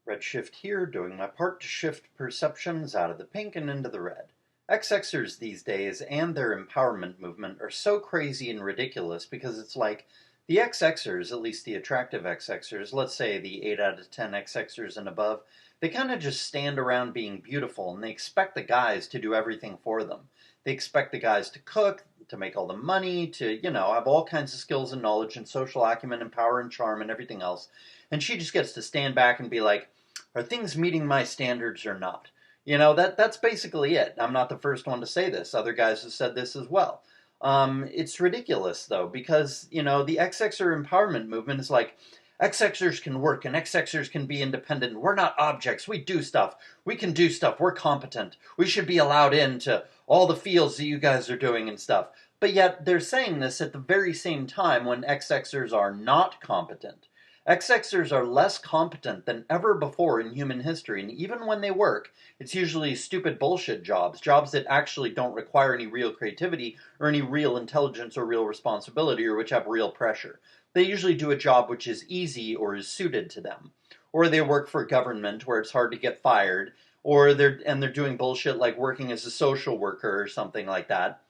Redshift here, doing my part to shift perceptions out of the pink and into the red. XXers these days and their empowerment movement are so crazy and ridiculous because it's like the XXers, at least the attractive XXers, let's say the 8 out of 10 XXers and above, they kind of just stand around being beautiful and they expect the guys to do everything for them. They expect the guys to cook, to make all the money, to, have all kinds of skills and knowledge and social acumen and power and charm and everything else. And she just gets to stand back and be like, are things meeting my standards or not? That's basically it. I'm not the first one to say this. Other guys have said this as well. It's ridiculous, though, because, the XXer empowerment movement is like, XXers can work and XXers can be independent. We're not objects. We do stuff. We can do stuff. We're competent. We should be allowed into all the fields that you guys are doing and stuff. But yet they're saying this at the very same time when XXers are not competent. XXers are less competent than ever before in human history, and even when they work, it's usually stupid bullshit jobs that actually don't require any real creativity or any real intelligence or real responsibility or which have real pressure. They usually do a job which is easy or is suited to them. Or they work for government where it's hard to get fired, or they're doing bullshit like working as a social worker or something like that.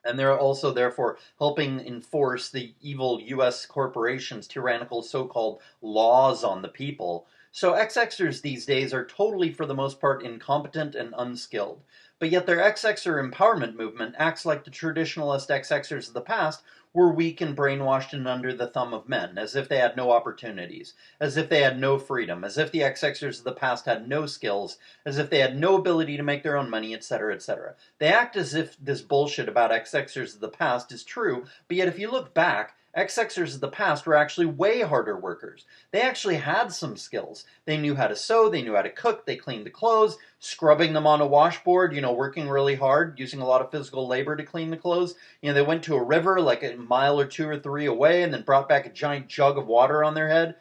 And they're also, therefore, helping enforce the evil U.S. corporations' tyrannical so-called laws on the people. So XXers these days are totally, for the most part, incompetent and unskilled. But yet their XXer empowerment movement acts like the traditionalist XXers of the past were weak and brainwashed and under the thumb of men, as if they had no opportunities, as if they had no freedom, as if the XXers of the past had no skills, as if they had no ability to make their own money, etc., etc. They act as if this bullshit about XXers of the past is true, but yet if you look back, XXers of the past were actually way harder workers. They actually had some skills. They knew how to sew, they knew how to cook, they cleaned the clothes, scrubbing them on a washboard, working really hard, using a lot of physical labor to clean the clothes. They went to a river like a mile or 2 or 3 away and then brought back a giant jug of water on their head,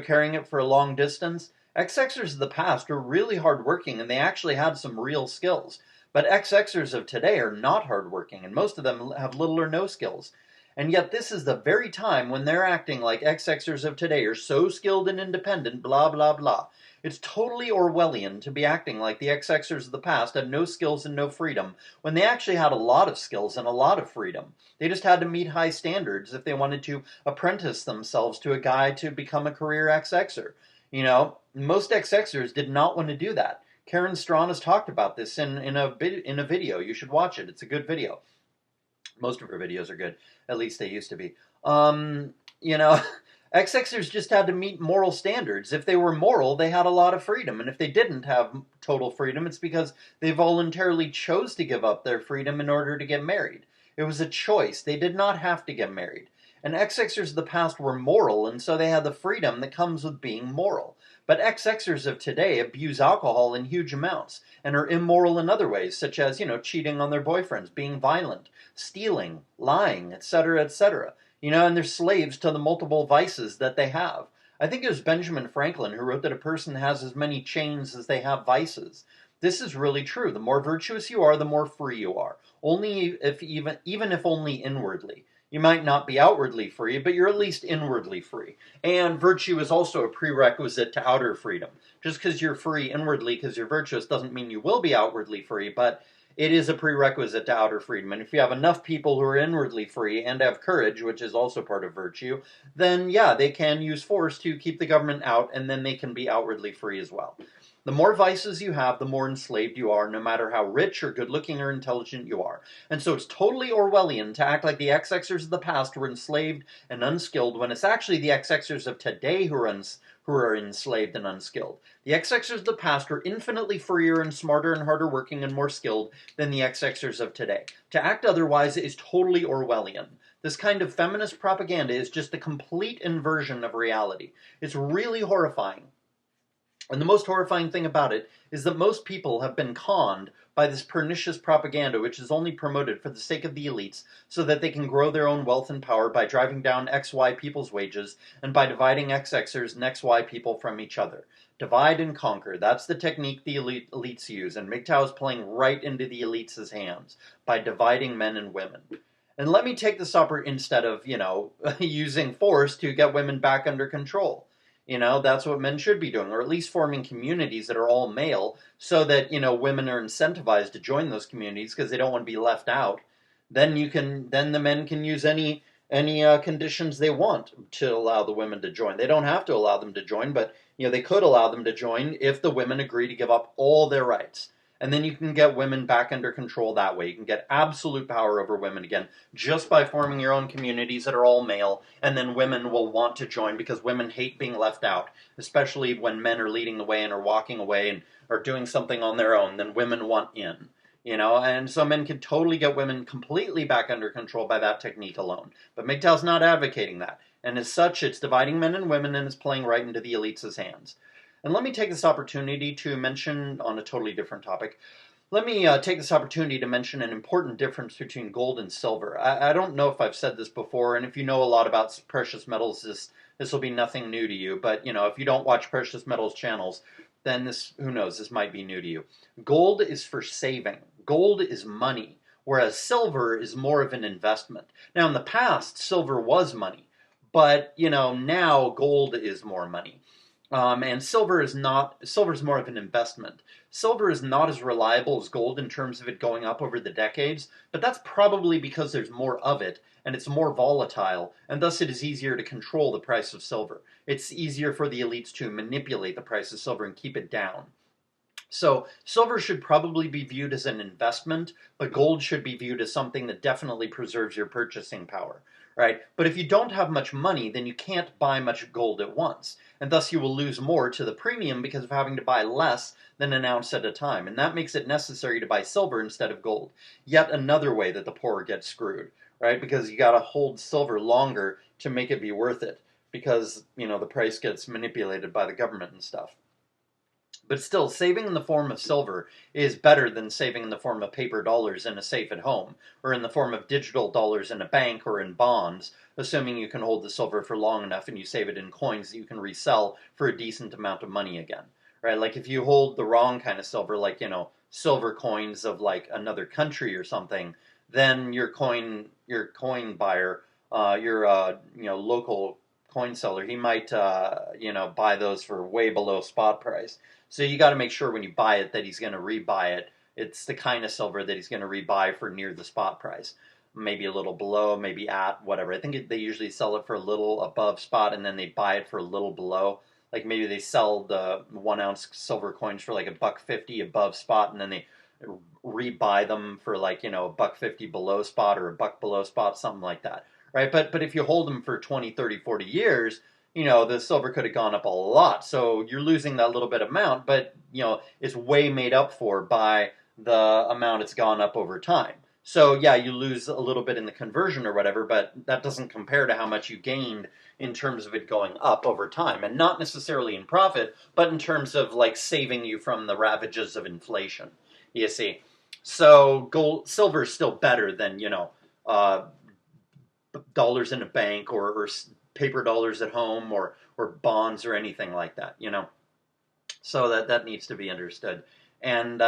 carrying it for a long distance. XXers of the past were really hardworking and they actually had some real skills. But XXers of today are not hardworking and most of them have little or no skills. And yet this is the very time when they're acting like XXers of today are so skilled and independent, blah, blah, blah. It's totally Orwellian to be acting like the XXers of the past had no skills and no freedom, when they actually had a lot of skills and a lot of freedom. They just had to meet high standards if they wanted to apprentice themselves to a guy to become a career XXer. Most XXers did not want to do that. Karen Strawn has talked about this in a video. You should watch it. It's a good video. Most of her videos are good. At least they used to be. XXers just had to meet moral standards. If they were moral, they had a lot of freedom. And if they didn't have total freedom, it's because they voluntarily chose to give up their freedom in order to get married. It was a choice. They did not have to get married. And XXers of the past were moral, and so they had the freedom that comes with being moral. But XXers of today abuse alcohol in huge amounts and are immoral in other ways, such as, cheating on their boyfriends, being violent, stealing, lying, etc., etc. And they're slaves to the multiple vices that they have. I think it was Benjamin Franklin who wrote that a person has as many chains as they have vices. This is really true. The more virtuous you are, the more free you are. Only if even if only inwardly. You might not be outwardly free, but you're at least inwardly free. And virtue is also a prerequisite to outer freedom. Just because you're free inwardly because you're virtuous doesn't mean you will be outwardly free, but it is a prerequisite to outer freedom. And if you have enough people who are inwardly free and have courage, which is also part of virtue, then yeah, they can use force to keep the government out, and then they can be outwardly free as well. The more vices you have, the more enslaved you are, no matter how rich or good-looking or intelligent you are. And so it's totally Orwellian to act like the XXers of the past were enslaved and unskilled, when it's actually the XXers of today who are enslaved and unskilled. The XXers of the past were infinitely freer and smarter and harder working and more skilled than the XXers of today. To act otherwise is totally Orwellian. This kind of feminist propaganda is just a complete inversion of reality. It's really horrifying. And the most horrifying thing about it is that most people have been conned by this pernicious propaganda, which is only promoted for the sake of the elites, so that they can grow their own wealth and power by driving down XY people's wages and by dividing XXers and XY people from each other. Divide and conquer. That's the technique the elites use, and MGTOW is playing right into the elites' hands by dividing men and women. And let me take this up instead of, using force to get women back under control. That's what men should be doing, or at least forming communities that are all male so that, women are incentivized to join those communities because they don't want to be left out. Then the men can use any conditions they want to allow the women to join. They don't have to allow them to join, but they could allow them to join if the women agree to give up all their rights. And then you can get women back under control that way. You can get absolute power over women again just by forming your own communities that are all male, and then women will want to join because women hate being left out, especially when men are leading the way and are walking away and are doing something on their own. Then women want in. And so men can totally get women completely back under control by that technique alone. But MGTOW's not advocating that. And as such, it's dividing men and women and it's playing right into the elites' hands. And let me take this opportunity to mention, on a totally different topic, let me take this opportunity to mention an important difference between gold and silver. I don't know if I've said this before, and if you know a lot about precious metals, this will be nothing new to you. But, if you don't watch precious metals channels, then who knows, this might be new to you. Gold is for saving. Gold is money, whereas silver is more of an investment. Now, in the past, silver was money, but, now gold is more money. And silver's more of an investment. Silver is not as reliable as gold in terms of it going up over the decades, but that's probably because there's more of it, and it's more volatile, and thus it is easier to control the price of silver. It's easier for the elites to manipulate the price of silver and keep it down. So silver should probably be viewed as an investment, but gold should be viewed as something that definitely preserves your purchasing power. Right? But if you don't have much money, then you can't buy much gold at once, and thus you will lose more to the premium because of having to buy less than an ounce at a time, and that makes it necessary to buy silver instead of gold. Yet another way that the poor get screwed, right? Because you got to hold silver longer to make it be worth it, because the price gets manipulated by the government and stuff. But still, saving in the form of silver is better than saving in the form of paper dollars in a safe at home, or in the form of digital dollars in a bank or in bonds, assuming you can hold the silver for long enough and you save it in coins that you can resell for a decent amount of money again. Right? Like if you hold the wrong kind of silver, like, silver coins of like another country or something, then your coin buyer, your local coin seller, he might buy those for way below spot price. So you got to make sure when you buy it that he's going to rebuy it. It's the kind of silver that he's going to rebuy for near the spot price. Maybe a little below, maybe at, whatever. I think they usually sell it for a little above spot and then they buy it for a little below. Like maybe they sell the 1 ounce silver coins for like $1.50 above spot and then they rebuy them for like, $1.50 below spot or $1 below spot, something like that. Right? But if you hold them for 20, 30, 40 years, the silver could have gone up a lot. So you're losing that little bit of amount, but, it's way made up for by the amount it's gone up over time. So yeah, you lose a little bit in the conversion or whatever, but that doesn't compare to how much you gained in terms of it going up over time. And not necessarily in profit, but in terms of like saving you from the ravages of inflation, you see. So silver is still better than, dollars in a bank or paper dollars at home or bonds or anything like that, So that needs to be understood. And,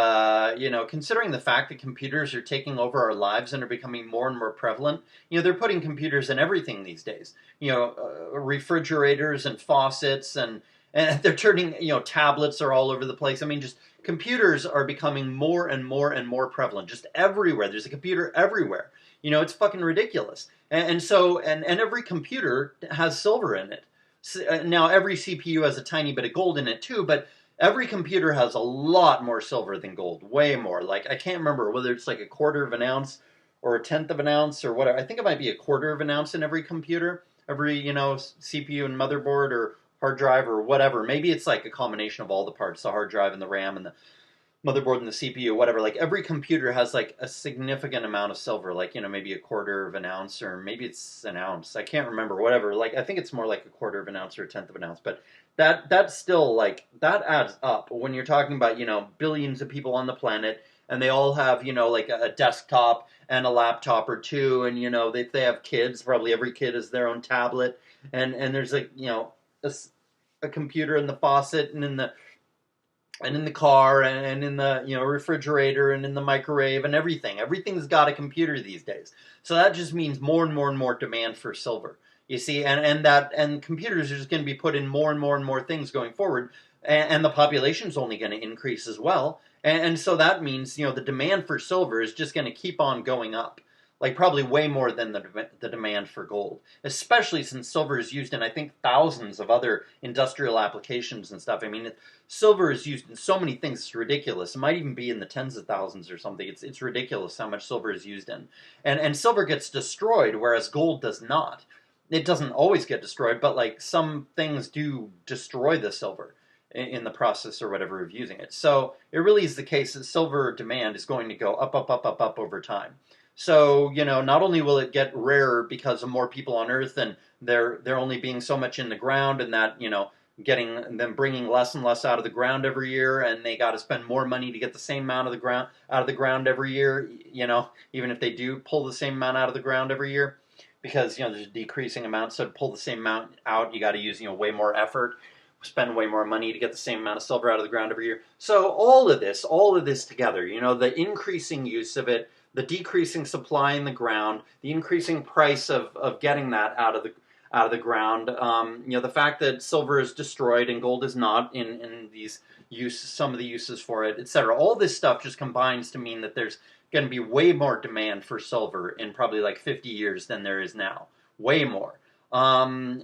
considering the fact that computers are taking over our lives and are becoming more and more prevalent, they're putting computers in everything these days. Refrigerators and faucets and they're turning, tablets are all over the place. I mean, just computers are becoming more and more and more prevalent, just everywhere. There's a computer everywhere. It's fucking ridiculous. And so every computer has silver in it. Now, every CPU has a tiny bit of gold in it too, but every computer has a lot more silver than gold, way more. Like, I can't remember whether it's like 1/4 of an ounce or 1/10 of an ounce or whatever. I think it might be 1/4 of an ounce in every computer, every, CPU and motherboard or hard drive or whatever. Maybe it's like a combination of all the parts, the hard drive and the RAM and the motherboard and the CPU, whatever. Like every computer has like a significant amount of silver, like, maybe 1/4 of an ounce or maybe it's an ounce. I can't remember, whatever. Like, I think it's more like 1/4 of an ounce or 1/10 of an ounce, but that's still like, that adds up when you're talking about, billions of people on the planet and they all have, like a desktop and a laptop or two. And, they have kids, probably every kid has their own tablet and there's like, a computer in the faucet and in the car and in the refrigerator and in the microwave and everything. Everything's got a computer these days. So that just means more and more and more demand for silver. You see, and computers are just going to be put in more and more and more things going forward, and the population's only going to increase as well. And so that means, the demand for silver is just going to keep on going up, like probably way more than the demand for gold, especially since silver is used in, I think, thousands of other industrial applications and stuff. I mean, silver is used in so many things, it's ridiculous. It might even be in the tens of thousands or something. It's ridiculous how much silver is used in. And silver gets destroyed, whereas gold does not. It doesn't always get destroyed, but like some things do destroy the silver in the process or whatever of using it. So it really is the case that silver demand is going to go up, up, up, up, up over time. So, not only will it get rarer because of more people on Earth and they're only being so much in the ground, and that, getting them bringing less and less out of the ground every year, and they got to spend more money to get the same amount of the ground out of the ground every year, even if they do pull the same amount out of the ground every year, because there's a decreasing amount. So to pull the same amount out, you got to use way more effort, spend way more money to get the same amount of silver out of the ground every year. So all of this together, the increasing use of it, the decreasing supply in the ground, the increasing price of getting that out of the ground, the fact that silver is destroyed and gold is not in these uses, some of the uses for it, etc. All this stuff just combines to mean that there's going to be way more demand for silver in probably like 50 years than there is now. Way more. And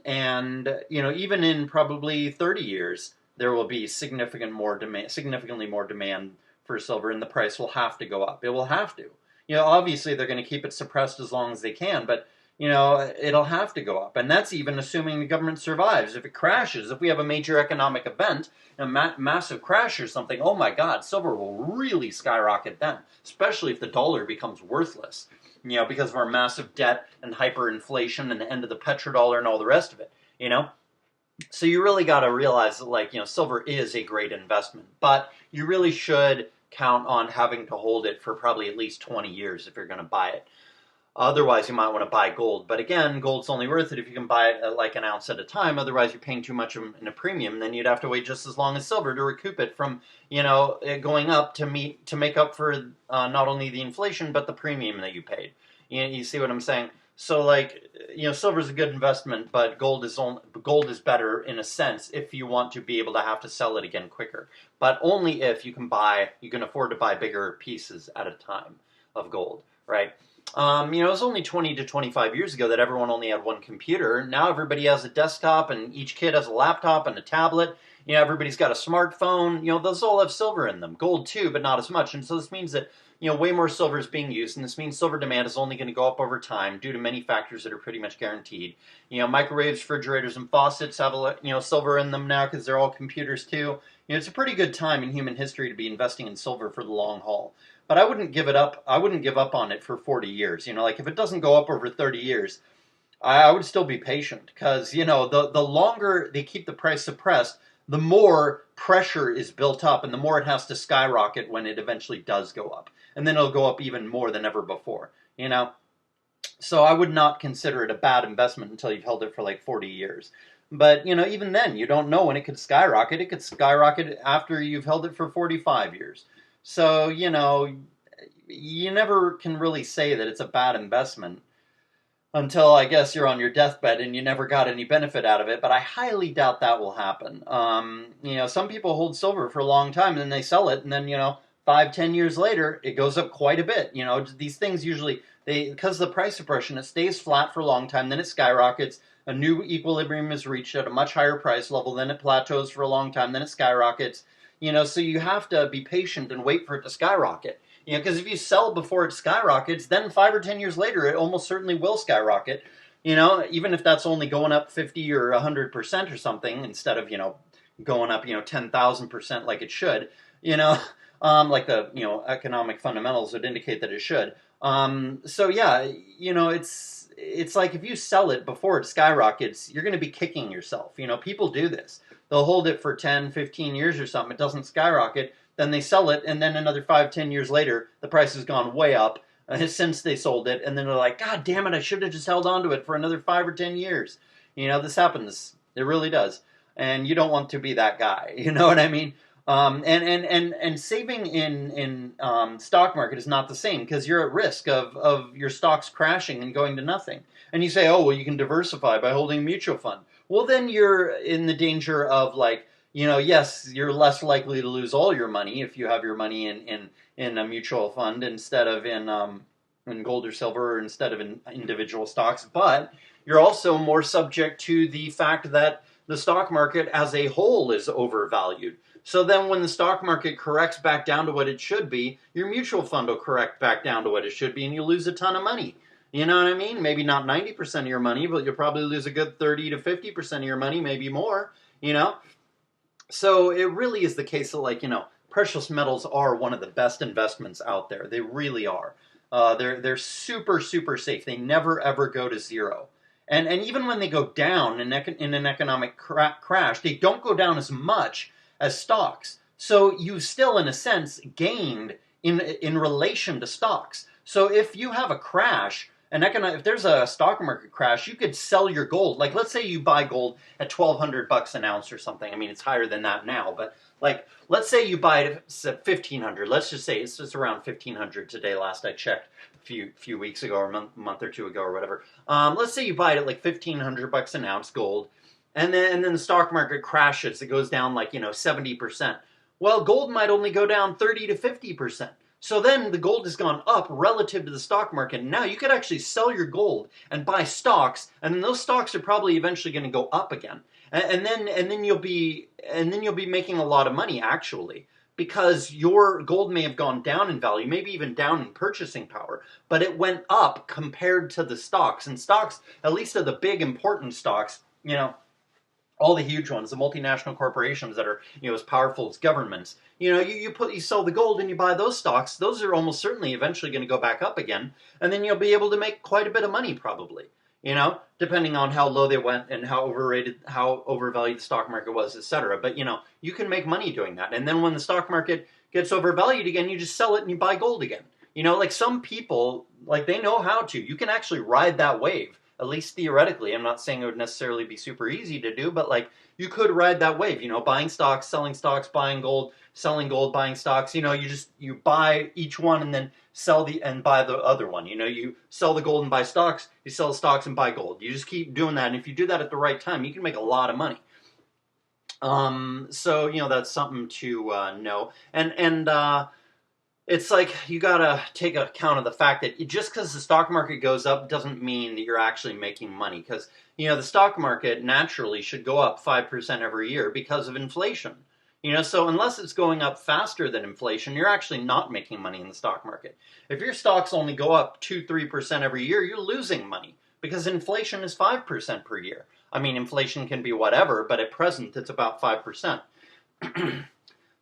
even in probably 30 years, there will be significantly more demand for silver, and the price will have to go up. It will have to. Obviously they're going to keep it suppressed as long as they can, but it'll have to go up. And that's even assuming the government survives. If it crashes, if we have a major economic event, a massive crash or something, oh my God, silver will really skyrocket then, especially if the dollar becomes worthless. Because of our massive debt and hyperinflation and the end of the petrodollar and all the rest of it, So you really got to realize that, silver is a great investment, but you really should count on having to hold it for probably at least 20 years if you're going to buy it. Otherwise, you might want to buy gold. But again, gold's only worth it if you can buy it at like an ounce at a time. Otherwise, you're paying too much in a premium. Then you'd have to wait just as long as silver to recoup it from, it going up to make up for not only the inflation, but the premium that you paid. You see what I'm saying? So silver's a good investment, but gold is better in a sense if you want to be able to have to sell it again quicker. But only if you can afford to buy bigger pieces at a time of gold, right? It was only 20 to 25 years ago that everyone only had one computer. Now everybody has a desktop, and each kid has a laptop and a tablet. Everybody's got a smartphone. Those all have silver in them. Gold too, but not as much. And so this means that, way more silver is being used, and this means silver demand is only going to go up over time due to many factors that are pretty much guaranteed. Microwaves, refrigerators, and faucets have silver in them now because they're all computers too. It's a pretty good time in human history to be investing in silver for the long haul. But I wouldn't give it up. I wouldn't give up on it for 40 years. If it doesn't go up over 30 years, I would still be patient because, the longer they keep the price suppressed, the more pressure is built up and the more it has to skyrocket when it eventually does go up. And then it'll go up even more than ever before, So I would not consider it a bad investment until you've held it for like 40 years. But, even then, you don't know when it could skyrocket. It could skyrocket after you've held it for 45 years. So, you never can really say that it's a bad investment until, I guess, you're on your deathbed and you never got any benefit out of it. But I highly doubt that will happen. Some people hold silver for a long time and then they sell it, and then, 5-10 years later, it goes up quite a bit. These things usually, because of the price suppression, it stays flat for a long time, then it skyrockets. A new equilibrium is reached at a much higher price level, then it plateaus for a long time, then it skyrockets. So you have to be patient and wait for it to skyrocket. Because if you sell before it skyrockets, then 5 or 10 years later, it almost certainly will skyrocket. Even if that's only going up 50 or 100% or something, instead of, going up, 10,000% like it should, like the, economic fundamentals would indicate that it should. So yeah, it's like if you sell it before it skyrockets, you're going to be kicking yourself. People do this. They'll hold it for 10, 15 years or something. It doesn't skyrocket. Then they sell it, and then another 5-10 years later, the price has gone way up since they sold it. And then they're like, God damn it, I should have just held on to it for another 5 or 10 years. This happens. It really does. And you don't want to be that guy. You know what I mean? And saving in stock market is not the same because you're at risk of your stocks crashing and going to nothing. And you say, oh, well, you can diversify by holding a mutual fund. Well, then you're in the danger of like, yes, you're less likely to lose all your money if you have your money in a mutual fund instead of in gold or silver or instead of in individual stocks. But you're also more subject to the fact that the stock market as a whole is overvalued. So then when the stock market corrects back down to what it should be, your mutual fund will correct back down to what it should be and you'll lose a ton of money. You know what I mean? Maybe not 90% of your money, but you'll probably lose a good 30 to 50% of your money, maybe more, So it really is the case that, like, precious metals are one of the best investments out there. They really are. They're super, super safe. They never, ever go to zero. And even when they go down in an economic crash, they don't go down as much as stocks. So you still, in a sense, gained in relation to stocks. So if you have a crash, if there's a stock market crash, you could sell your gold. Like, let's say you buy gold at $1,200 an ounce or something. I mean, it's higher than that now, but like, let's say you buy it at $1,500. Let's just say it's just around $1,500 today. Last I checked, a few weeks ago, or a month or two ago, or whatever. Let's say you buy it at like $1,500 an ounce gold, and then the stock market crashes. It goes down like 70%. Well, gold might only go down 30 to 50%. So then the gold has gone up relative to the stock market. Now you could actually sell your gold and buy stocks, and then those stocks are probably eventually going to go up again. And then you'll be making a lot of money actually, because your gold may have gone down in value, maybe even down in purchasing power, but it went up compared to the stocks. And stocks, at least of the big important stocks, all the huge ones, the multinational corporations that are, as powerful as governments, you sell the gold and you buy those stocks. Those are almost certainly eventually going to go back up again, and then you'll be able to make quite a bit of money probably, depending on how low they went and how overvalued the stock market was, etc. But you can make money doing that, and then when the stock market gets overvalued again, you just sell it and you buy gold again. Like some people, like they know how to. You can actually ride that wave. At least theoretically. I'm not saying it would necessarily be super easy to do, but like you could ride that wave, buying stocks, buying gold, selling gold, buying stocks. You buy each one and then and buy the other one. You sell the gold and buy stocks, you sell the stocks and buy gold. You just keep doing that, and if you do that at the right time, you can make a lot of money. So that's something to know. And it's like you gotta take account of the fact that just because the stock market goes up doesn't mean that you're actually making money. Because the stock market naturally should go up 5% every year because of inflation. So unless it's going up faster than inflation, you're actually not making money in the stock market. If your stocks only go up 2-3% every year, you're losing money because inflation is 5% per year. I mean, inflation can be whatever, but at present it's about 5%.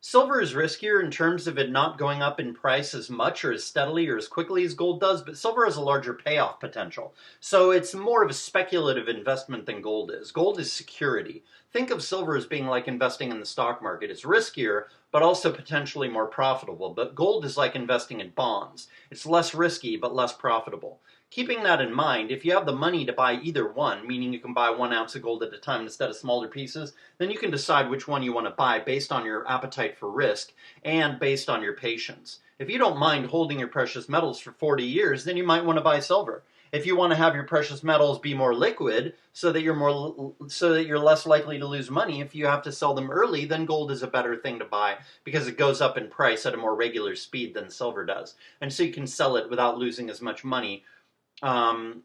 Silver is riskier in terms of it not going up in price as much or as steadily or as quickly as gold does, but silver has a larger payoff potential. So it's more of a speculative investment than gold is. Gold is security. Think of silver as being like investing in the stock market. It's riskier, but also potentially more profitable. But gold is like investing in bonds. It's less risky, but less profitable. Keeping that in mind, if you have the money to buy either one, meaning you can buy 1 ounce of gold at a time instead of smaller pieces, then you can decide which one you want to buy based on your appetite for risk and based on your patience. If you don't mind holding your precious metals for 40 years, then you might want to buy silver. If you want to have your precious metals be more liquid so that you're less likely to lose money if you have to sell them early, then gold is a better thing to buy because it goes up in price at a more regular speed than silver does. And so you can sell it without losing as much money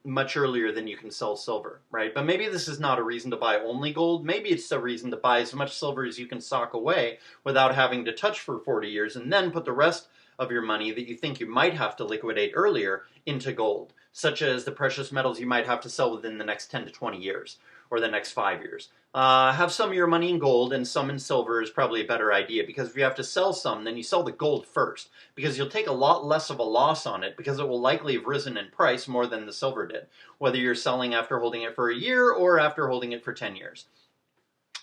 much earlier than you can sell silver, right? But maybe this is not a reason to buy only gold. Maybe it's a reason to buy as much silver as you can sock away without having to touch for 40 years and then put the rest of your money that you think you might have to liquidate earlier into gold, such as the precious metals you might have to sell within the next 10 to 20 years or the next 5 years. Have some of your money in gold and some in silver is probably a better idea, because if you have to sell some, then you sell the gold first, because you'll take a lot less of a loss on it because it will likely have risen in price more than the silver did, whether you're selling after holding it for a year or after holding it for 10 years.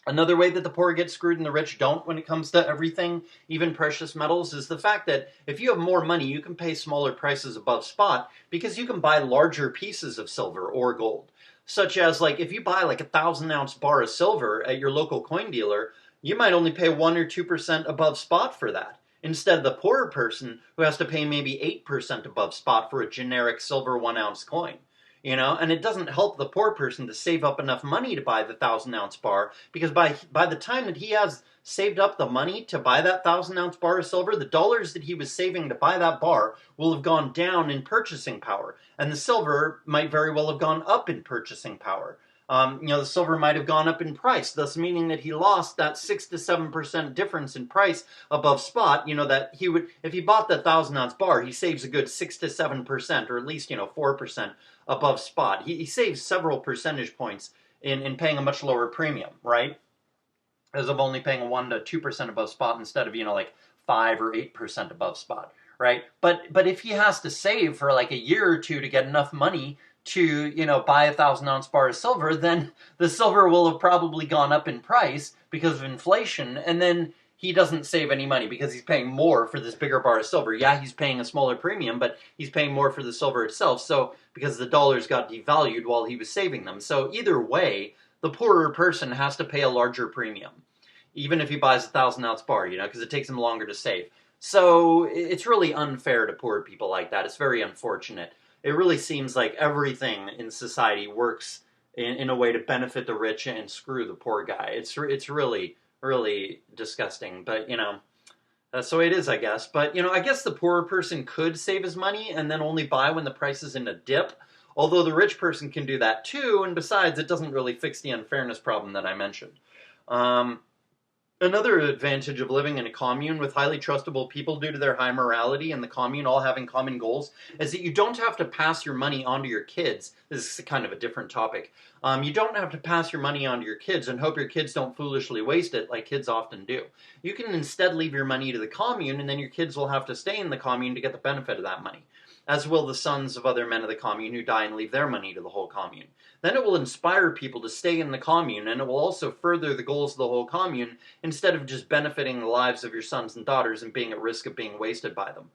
Another way that the poor get screwed and the rich don't when it comes to everything, even precious metals, is the fact that if you have more money, you can pay smaller prices above spot because you can buy larger pieces of silver or gold. Such as, like, if you buy like a 1,000-ounce bar of silver at your local coin dealer, you might only pay 1 or 2% above spot for that, instead of the poorer person who has to pay maybe 8% above spot for a generic silver 1-ounce coin. And it doesn't help the poor person to save up enough money to buy the 1,000 ounce bar, because by the time that he has saved up the money to buy that 1,000 ounce bar of silver, the dollars that he was saving to buy that bar will have gone down in purchasing power, and the silver might very well have gone up in purchasing power. The silver might have gone up in price, thus meaning that he lost that 6 to 7% difference in price above spot. That he would, if he bought the 1,000 ounce bar, he saves a good 6 to 7%, or at least 4% above spot. He saves several percentage points in paying a much lower premium, right? As of only paying a 1 to 2% above spot instead of 5 or 8% above spot, right? But if he has to save for like a year or two to get enough money to buy a 1,000 ounce bar of silver, then the silver will have probably gone up in price because of inflation, and then he doesn't save any money because he's paying more for this bigger bar of silver. Yeah, he's paying a smaller premium, but he's paying more for the silver itself, so because the dollars got devalued while he was saving them. So either way, the poorer person has to pay a larger premium, even if he buys a 1,000 ounce bar, because it takes him longer to save. So it's really unfair to poor people like that. It's very unfortunate. It really seems like everything in society works in a way to benefit the rich and screw the poor guy. It's really, really disgusting. But, that's the way it is, I guess. But, I guess the poorer person could save his money and then only buy when the price is in a dip. Although the rich person can do that too. And besides, it doesn't really fix the unfairness problem that I mentioned. Another advantage of living in a commune with highly trustable people due to their high morality and the commune all having common goals is that you don't have to pass your money on to your kids. This is kind of a different topic. You don't have to pass your money on to your kids and hope your kids don't foolishly waste it like kids often do. You can instead leave your money to the commune, and then your kids will have to stay in the commune to get the benefit of that money, as will the sons of other men of the commune who die and leave their money to the whole commune. Then it will inspire people to stay in the commune, and it will also further the goals of the whole commune instead of just benefiting the lives of your sons and daughters and being at risk of being wasted by them.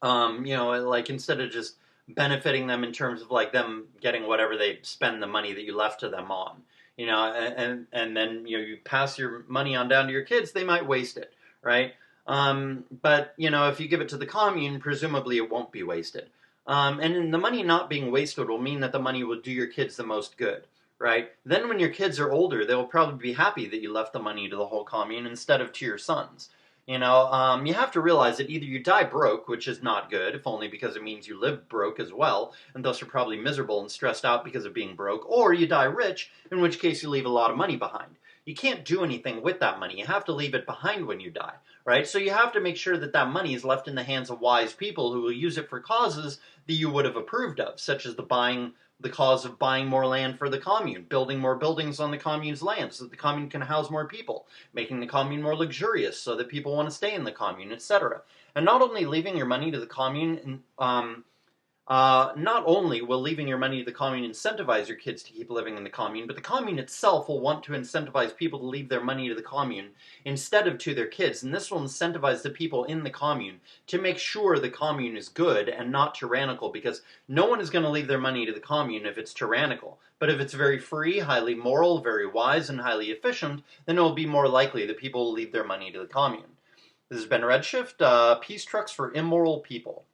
Instead of just benefiting them in terms of like them getting whatever they spend the money that you left to them on. And then you pass your money on down to your kids, they might waste it, right? But if you give it to the commune, presumably it won't be wasted. And the money not being wasted will mean that the money will do your kids the most good, right? Then when your kids are older, they will probably be happy that you left the money to the whole commune instead of to your sons. You have to realize that either you die broke, which is not good, if only because it means you live broke as well, and thus are probably miserable and stressed out because of being broke, or you die rich, in which case you leave a lot of money behind. You can't do anything with that money. You have to leave it behind when you die, right? So you have to make sure that that money is left in the hands of wise people who will use it for causes that you would have approved of, such as the cause of buying more land for the commune, building more buildings on the commune's land so that the commune can house more people, making the commune more luxurious so that people want to stay in the commune, etc. And not only leaving your money to the commune, not only will leaving your money to the commune incentivize your kids to keep living in the commune, but the commune itself will want to incentivize people to leave their money to the commune instead of to their kids. And this will incentivize the people in the commune to make sure the commune is good and not tyrannical, because no one is going to leave their money to the commune if it's tyrannical. But if it's very free, highly moral, very wise, and highly efficient, then it will be more likely that people will leave their money to the commune. This has been Redshift, peace trucks for immoral people.